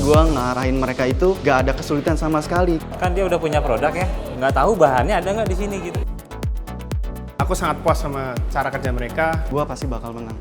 Gua ngarahin mereka itu gak ada kesulitan sama sekali. Kan dia udah punya produk ya, nggak tahu bahannya ada nggak di sini gitu. Aku sangat puas sama cara kerja mereka. Gua pasti bakal menang.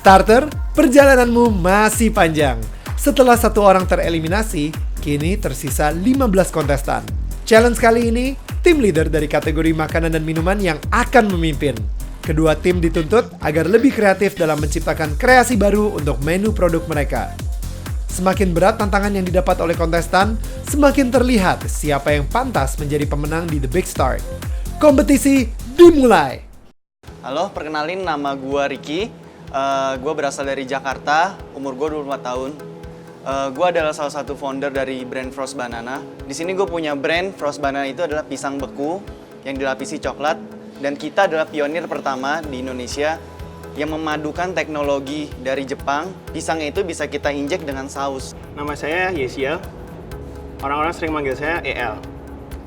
Starter, perjalananmu masih panjang. Setelah satu orang tereliminasi, kini tersisa 15 kontestan. Challenge kali ini, tim leader dari kategori makanan dan minuman yang akan memimpin. Kedua tim dituntut agar lebih kreatif dalam menciptakan kreasi baru untuk menu produk mereka. Semakin berat tantangan yang didapat oleh kontestan, semakin terlihat siapa yang pantas menjadi pemenang di The Big Start. Kompetisi dimulai! Halo, perkenalin nama gua Ricky. Gue berasal dari Jakarta, umur gue 24 tahun. Gue adalah salah satu founder dari brand Frost Banana. Di sini gue punya brand Frost Banana itu adalah pisang beku yang dilapisi coklat. Dan kita adalah pionir pertama di Indonesia yang memadukan teknologi dari Jepang. Pisangnya itu bisa kita injek dengan saus. Nama saya Yesiel. Orang-orang sering manggil saya EL.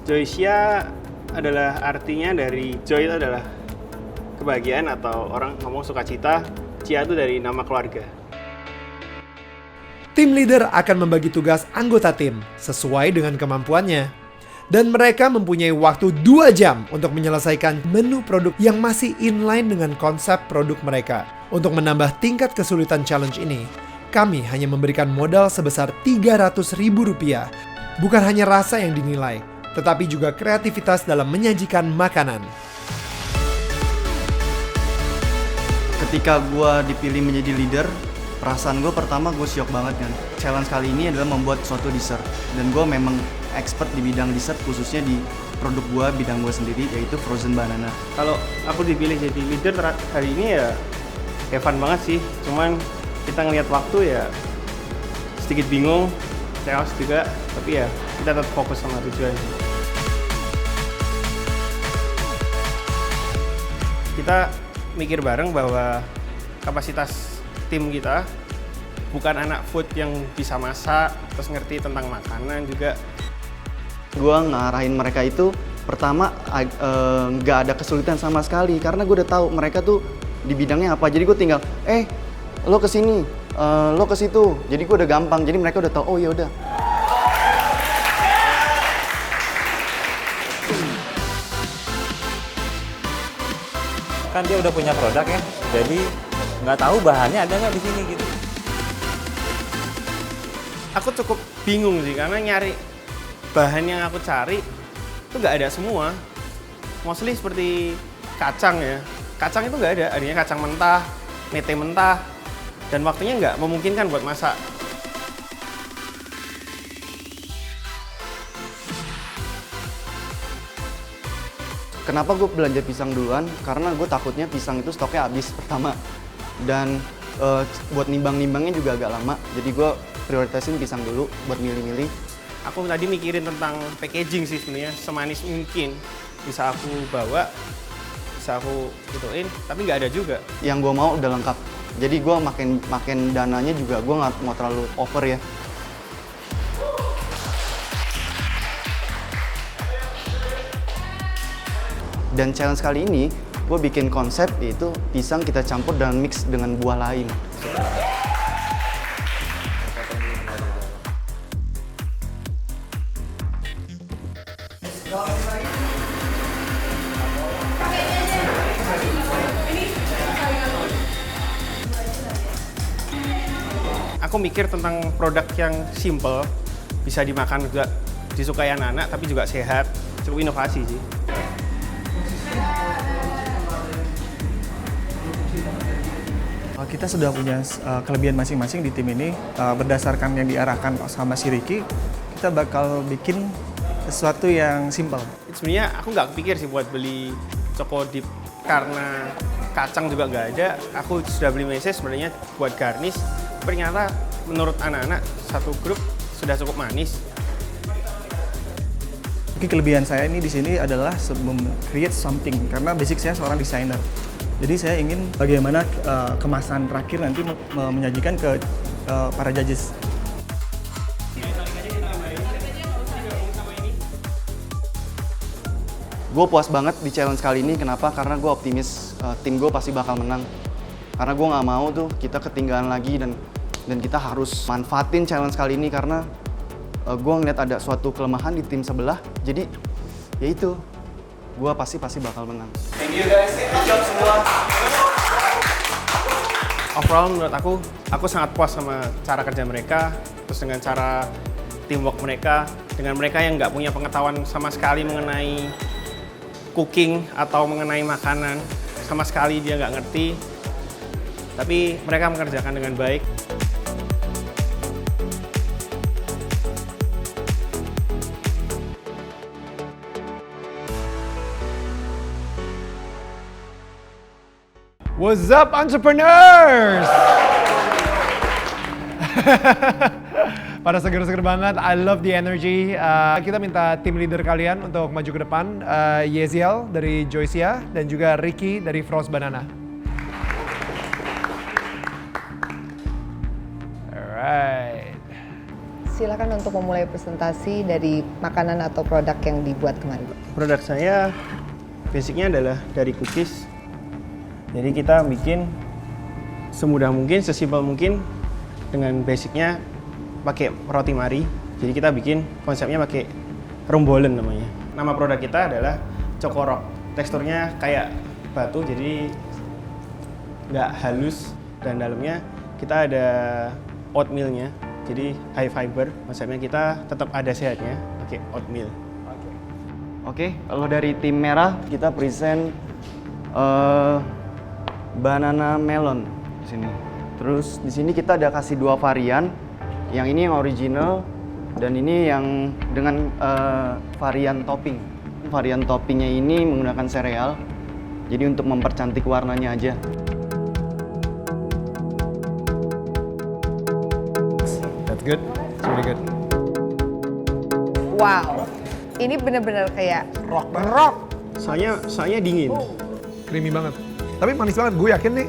Joysia adalah artinya dari joy itu adalah kebahagiaan atau orang ngomong sukacita. Cia itu dari nama keluarga. Tim leader akan membagi tugas anggota tim sesuai dengan kemampuannya. Dan mereka mempunyai waktu 2 jam untuk menyelesaikan menu produk yang masih inline dengan konsep produk mereka. Untuk menambah tingkat kesulitan challenge ini, kami hanya memberikan modal sebesar Rp300.000. Bukan hanya rasa yang dinilai, tetapi juga kreativitas dalam menyajikan makanan. Ketika gue dipilih menjadi leader, perasaan gue pertama gue syok banget kan. Challenge kali ini adalah membuat suatu dessert. Dan gue memang expert di bidang dessert, khususnya di produk gue, bidang gue sendiri, yaitu frozen banana. Kalau aku dipilih jadi leader hari ini ya fun banget sih. Cuman kita ngelihat waktu ya sedikit bingung, chaos juga. Tapi ya kita tetap fokus sama tujuan. Kita mikir bareng bahwa kapasitas tim kita bukan anak food yang bisa masak, terus ngerti tentang makanan juga. Gue ngarahin mereka itu pertama nggak ada kesulitan sama sekali karena gue udah tahu mereka tuh di bidangnya apa. Jadi gue tinggal lo kesini, lo ke situ. Jadi gue udah gampang. Jadi mereka udah tahu, oh ya udah. Kan dia udah punya produk ya, jadi nggak tahu bahannya ada nggak di sini gitu. Aku cukup bingung sih karena nyari bahan yang aku cari itu nggak ada semua. Mostly seperti kacang ya. Kacang itu nggak ada, adanya kacang mentah, mete mentah, dan waktunya nggak memungkinkan buat masak. Kenapa gue belanja pisang duluan? Karena gue takutnya pisang itu stoknya habis pertama. Dan buat nimbang-nimbangnya juga agak lama. Jadi gue prioritasin pisang dulu buat milih-milih. Aku tadi mikirin tentang packaging sih sebenarnya, semanis mungkin bisa aku bawa, bisa aku ituin, tapi nggak ada juga. Yang gue mau udah lengkap. Jadi gue makin dananya juga gue nggak mau terlalu over ya. Dan challenge kali ini, gue bikin konsep yaitu pisang kita campur dan mix dengan buah lain. Aku mikir tentang produk yang simple, bisa dimakan juga, disukai anak-anak, tapi juga sehat. Cukup inovasi sih. Kita sudah punya kelebihan masing-masing di tim ini. Berdasarkan yang diarahkan sama si Ricky, kita bakal bikin sesuatu yang simple. Sebenarnya aku nggak kepikir sih buat beli Choco Dip karena kacang juga nggak ada. Aku sudah beli meses sebenarnya buat garnish. Ternyata menurut anak-anak satu grup sudah cukup manis. mungkin kelebihan saya ini di sini adalah create something karena basic saya seorang desainer. Jadi saya ingin bagaimana kemasan terakhir nanti menyajikan ke para judges. Gue puas banget di challenge kali ini. Kenapa? Karena gue optimis tim gue pasti bakal menang. Karena gue nggak mau tuh kita ketinggalan lagi dan kita harus manfaatin challenge kali ini karena gue ngeliat ada suatu kelemahan di tim sebelah. Jadi ya itu, gue pasti bakal menang. Thank you guys, good job semua. Overall menurut aku sangat puas sama cara kerja mereka, terus dengan cara teamwork mereka, dengan mereka yang nggak punya pengetahuan sama sekali mengenai cooking atau mengenai makanan, sama sekali dia nggak ngerti, tapi mereka mengerjakan dengan baik. What's up, entrepreneurs? Pada seger-seger banget, I love the energy. Kita minta tim leader kalian untuk maju ke depan. Yeziel dari Joycia dan juga Ricky dari Frost Banana. Alright. Silakan untuk memulai presentasi dari makanan atau produk yang dibuat kemarin. Produk saya basicnya adalah dari cookies. Jadi kita bikin semudah mungkin, sesimpel mungkin dengan basicnya pakai roti mari. Jadi kita bikin konsepnya pakai rombolen namanya. Nama produk kita adalah Choco Rock. Teksturnya kayak batu, jadi nggak halus dan dalamnya kita ada oatmeal-nya. Jadi high fiber. Konsepnya kita tetap ada sehatnya pakai oatmeal. Oke, kalau dari tim merah kita present banana melon di sini. Terus di sini kita ada kasih 2 varian. Yang ini yang original dan ini yang dengan varian topping. Varian toppingnya ini menggunakan sereal. Jadi untuk mempercantik warnanya aja. That's good. It's really good. Wow, ini bener-bener kayak rock. Soalnya dingin. Creamy banget. Tapi manis banget. Gue yakin nih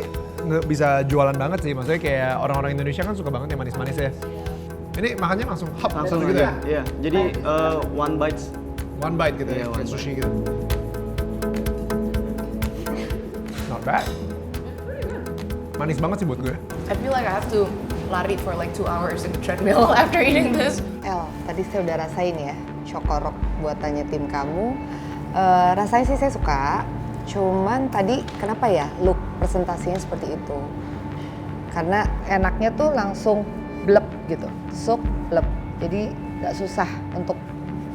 bisa jualan banget sih. Maksudnya kayak orang-orang Indonesia kan suka banget yang manis-manis ya. Ini makannya langsung hop Langsung gitu ya? Iya, jadi one bites. One bite gitu ya, Iya, one kayak sushi gitu. Not bad. Manis banget sih buat gue. I feel like I have to lari for like 2 hours in the treadmill after eating this. El, tadi saya udah rasain ya, Choco Rock buatannya tim kamu. Rasanya sih saya suka, cuman tadi kenapa ya look presentasinya seperti itu? Karena enaknya tuh langsung blep gitu, blep. Jadi nggak susah untuk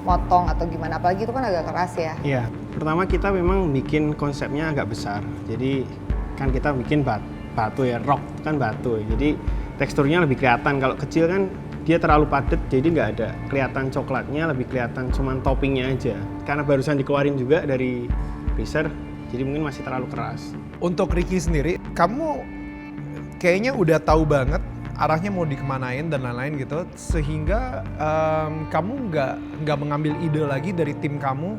motong atau gimana, apalagi itu kan agak keras ya. Iya, pertama kita memang bikin konsepnya agak besar. Jadi kan kita bikin batu ya, rock kan batu. Jadi teksturnya lebih kelihatan. Kalau kecil kan dia terlalu padat, jadi nggak ada kelihatan coklatnya, lebih kelihatan cuman toppingnya aja. Karena barusan dikeluarin juga dari freezer, jadi mungkin masih terlalu keras. Untuk Ricky sendiri, kamu kayaknya udah tahu banget arahnya mau dikemanain dan lain-lain gitu, sehingga kamu nggak mengambil ide lagi dari tim kamu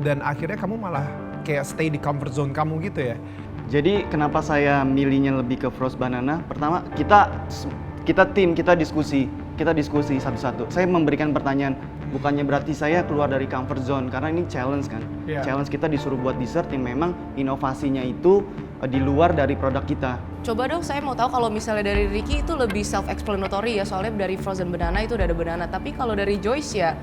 dan akhirnya kamu malah kayak stay di comfort zone kamu gitu ya. Jadi kenapa saya milihnya lebih ke Frost Banana? Pertama, kita diskusi satu-satu. Saya memberikan pertanyaan, bukannya berarti saya keluar dari comfort zone karena ini challenge kan. Yeah. Challenge kita disuruh buat dessert yang memang inovasinya itu di luar dari produk kita. Coba dong, saya mau tahu kalau misalnya dari Ricky itu lebih self-explanatory ya, soalnya dari Frozen Banana itu udah ada banana. Tapi kalau dari Joycia,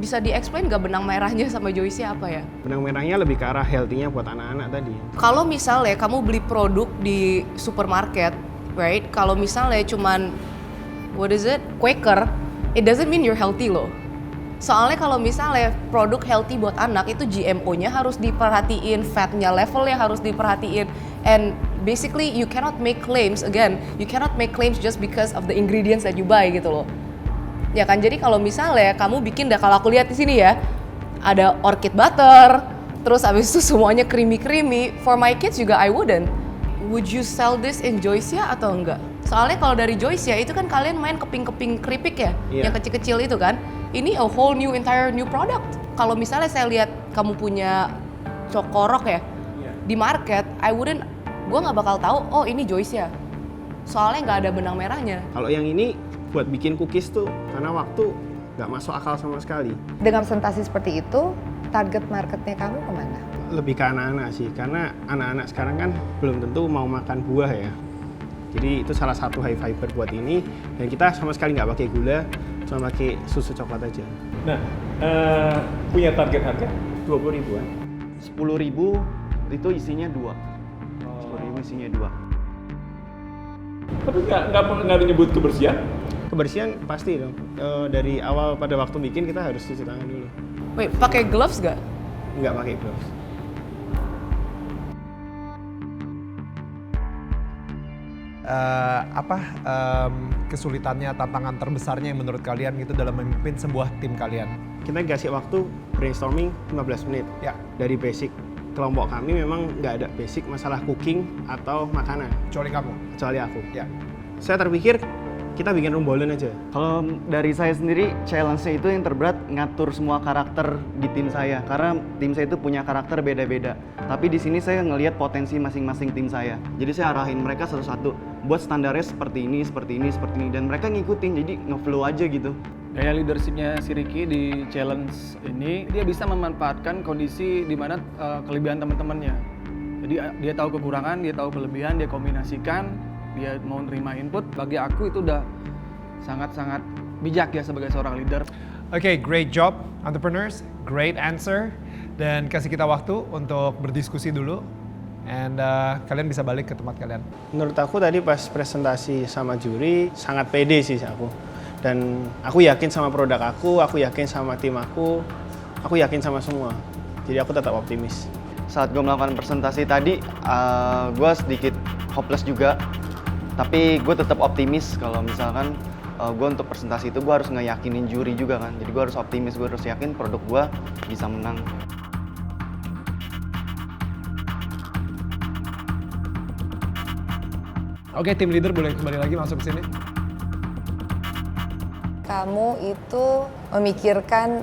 bisa di-explain nggak benang merahnya sama Joycia apa ya? Benang merahnya lebih ke arah healthy-nya buat anak-anak tadi. Kalau misalnya kamu beli produk di supermarket, right? Kalau misalnya cuman, Quaker, it doesn't mean you're healthy loh. Soalnya kalau misalnya produk healthy buat anak itu GMO-nya harus diperhatiin, fat-nya levelnya harus diperhatiin, and basically you cannot make claims, you cannot make claims just because of the ingredients that you buy gitu loh. Ya kan, jadi kalau misalnya kamu bikin, kalau aku lihat di sini ya, ada orchid butter, terus abis itu semuanya creamy, for my kids juga I wouldn't. Would you sell this in Joycia atau enggak? Soalnya kalau dari Joycia itu kan kalian main keping-keping keripik ya, Iya. yang kecil-kecil itu kan. Ini a whole entire new product. kalau misalnya saya lihat kamu punya Cokorok ya di market, gue nggak bakal tahu, oh ini Joyce ya. Soalnya nggak ada benang merahnya. Kalau yang ini buat bikin cookies tuh karena waktu nggak masuk akal sama sekali. Dengan presentasi seperti itu, target marketnya kamu kemana? Lebih ke anak-anak sih, karena anak-anak sekarang kan belum tentu mau makan buah ya. Jadi itu salah satu high fiber buat ini, dan kita sama sekali nggak pakai gula, cuma pakai susu coklat aja. Nah, punya target harga 20 ribuan. 10.000 itu isinya 2. 10.000 isinya 2. Tapi nggak menyebut kebersihan. Kebersihan pasti dong. Dari awal pada waktu bikin kita harus cuci tangan dulu. Wait, pakai gloves gak? Nggak pakai gloves. Kesulitannya, tantangan terbesarnya yang menurut kalian gitu dalam memimpin sebuah tim kalian? Kita kasih waktu brainstorming 15 menit. Ya. Dari basic. Kelompok kami memang nggak ada basic masalah cooking atau makanan. Kecuali kamu? Kecuali aku. Ya. Saya terpikir kita bikin rumbolan aja. Kalau dari saya sendiri, challenge-nya itu yang terberat ngatur semua karakter di tim saya. Karena tim saya itu punya karakter beda-beda. Tapi di sini saya ngelihat potensi masing-masing tim saya. Jadi saya arahin mereka satu-satu. Buat standarnya seperti ini, seperti ini, seperti ini. Dan mereka ngikutin, jadi nge-flow aja gitu. Gaya leadershipnya si Ricky di challenge ini, dia bisa memanfaatkan kondisi di mana kelebihan teman-temannya. Jadi dia tahu kekurangan, dia tahu kelebihan, dia kombinasikan, dia mau nerima input. Bagi aku itu udah sangat-sangat bijak ya sebagai seorang leader. Oke, great job entrepreneurs, great answer. Dan kasih kita waktu untuk berdiskusi dulu. And kalian bisa balik ke tempat kalian. Menurut aku tadi pas presentasi sama juri, sangat pede sih aku. Dan aku yakin sama produk aku yakin sama tim aku yakin sama semua. Jadi aku tetap optimis. Saat gue melakukan presentasi tadi, gue sedikit hopeless juga. Tapi gue tetap optimis kalau misalkan gue untuk presentasi itu gue harus ngeyakinin juri juga kan. Jadi gue harus optimis, gue harus yakin produk gue bisa menang. Oke, tim leader boleh kembali lagi masuk ke sini. Kamu itu memikirkan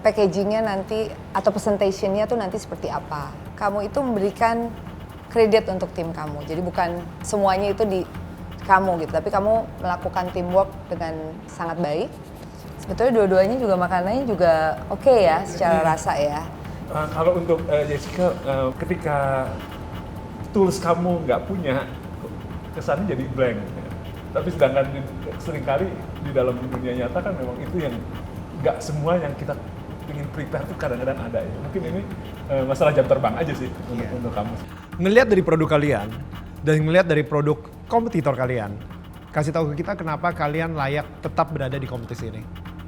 packagingnya nanti atau presentationnya tuh nanti seperti apa. Kamu itu memberikan kredit untuk tim kamu. Jadi bukan semuanya itu di kamu gitu, tapi kamu melakukan teamwork dengan sangat baik. Sebetulnya dua-duanya juga makanannya juga oke ya secara rasa ya. Kalau untuk Jessica, ketika tools kamu nggak punya, kesannya jadi blank. Tapi sedangkan seringkali di dalam dunia nyata kan memang itu yang nggak semua yang kita ingin prepare tuh kadang-kadang ada ya. Mungkin ini masalah jam terbang aja sih untuk kamu. Ngelihat dari produk kalian dan ngelihat dari produk kompetitor kalian, kasih tahu ke kita kenapa kalian layak tetap berada di kompetisi ini.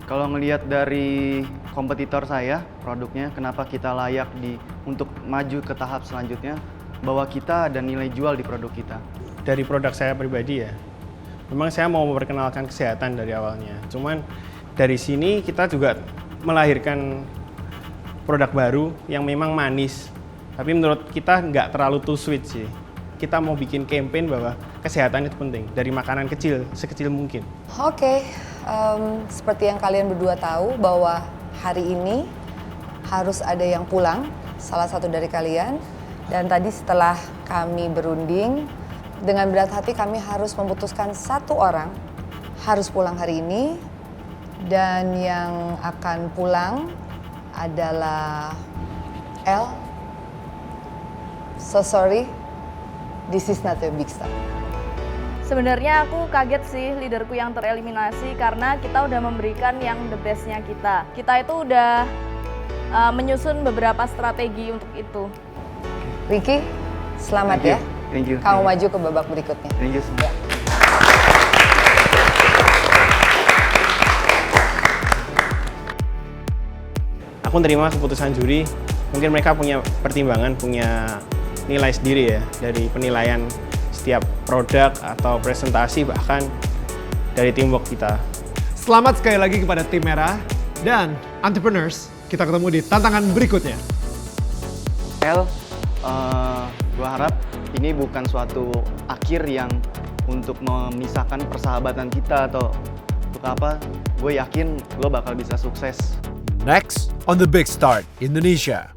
Kalau ngelihat dari kompetitor saya, produknya, kenapa kita layak untuk maju ke tahap selanjutnya, bahwa kita ada nilai jual di produk kita. Dari produk saya pribadi ya, memang saya mau memperkenalkan kesehatan dari awalnya. Cuman dari sini kita juga melahirkan produk baru yang memang manis. Tapi menurut kita nggak terlalu too sweet sih. Kita mau bikin campaign bahwa kesehatan itu penting. Dari makanan kecil, sekecil mungkin. Oke, seperti yang kalian berdua tahu bahwa hari ini harus ada yang pulang, salah satu dari kalian. Dan tadi setelah kami berunding, dengan berat hati kami harus memutuskan satu orang harus pulang hari ini. Dan yang akan pulang adalah El. So sorry, this is not a big step. Sebenarnya aku kaget sih leaderku yang tereliminasi karena kita udah memberikan yang the bestnya kita. Kita itu udah menyusun beberapa strategi untuk itu. Ricky, selamat ya. Thank you. Kamu maju ke babak berikutnya. Thank you semua. Aku terima keputusan juri. Mungkin mereka punya pertimbangan, punya nilai sendiri ya dari penilaian setiap produk atau presentasi, bahkan dari teamwork kita. Selamat sekali lagi kepada tim merah dan entrepreneurs. Kita ketemu di tantangan berikutnya. El, gue harap ini bukan suatu akhir yang untuk memisahkan persahabatan kita atau untuk apa. Gue yakin lo bakal bisa sukses. Next on The Big Start Indonesia.